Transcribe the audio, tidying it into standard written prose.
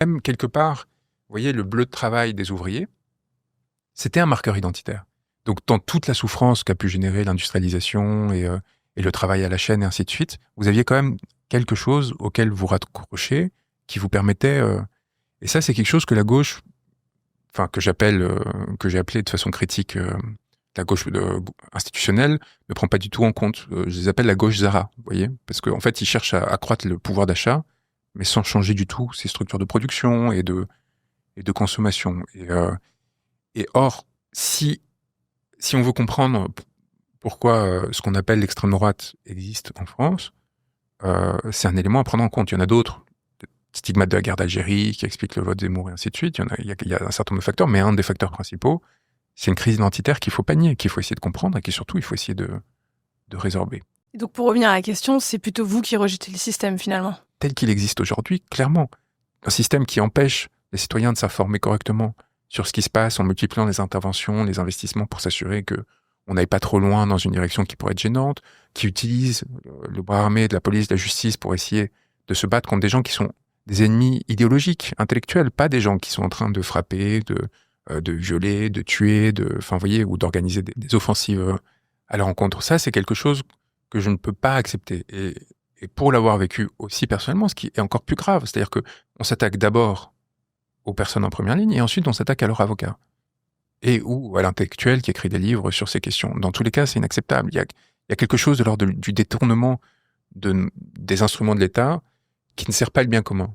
Même quelque part, vous voyez, le bleu de travail des ouvriers, c'était un marqueur identitaire. Donc, dans toute la souffrance qu'a pu générer l'industrialisation et le travail à la chaîne et ainsi de suite, vous aviez quand même quelque chose auquel vous raccrochez qui vous permettait... et ça, c'est quelque chose que la gauche, enfin, que j'ai appelé de façon critique la gauche institutionnelle, ne prend pas du tout en compte. Je les appelle la gauche Zara, vous voyez, parce qu'en fait, ils cherchent à accroître le pouvoir d'achat, mais sans changer du tout ces structures de production et de consommation. Et or, si on veut comprendre pourquoi ce qu'on appelle l'extrême droite existe en France, c'est un élément à prendre en compte. Il y en a d'autres, stigmates de la guerre d'Algérie qui expliquent le vote Zemmour et ainsi de suite. Il y a un certain nombre de facteurs, mais un des facteurs principaux, c'est une crise identitaire qu'il faut pas nier, qu'il faut essayer de comprendre et qui surtout il faut essayer de résorber. Et donc pour revenir à la question, c'est plutôt vous qui rejetez le système finalement. Tel qu'il existe aujourd'hui, clairement. Un système qui empêche les citoyens de s'informer correctement sur ce qui se passe en multipliant les interventions, les investissements pour s'assurer que on n'aille pas trop loin dans une direction qui pourrait être gênante, qui utilise le bras armé de la police, de la justice pour essayer de se battre contre des gens qui sont des ennemis idéologiques, intellectuels, pas des gens qui sont en train de frapper, de violer, de tuer, enfin, vous voyez, ou d'organiser des offensives à leur encontre. Ça, c'est quelque chose que je ne peux pas accepter. Et pour l'avoir vécu aussi personnellement, ce qui est encore plus grave, c'est-à-dire qu'on s'attaque d'abord aux personnes en première ligne et ensuite on s'attaque à leur avocat. Et ou à l'intellectuel qui écrit des livres sur ces questions. Dans tous les cas, c'est inacceptable. Il y a quelque chose de l'ordre du détournement des instruments de l'État qui ne sert pas le bien commun.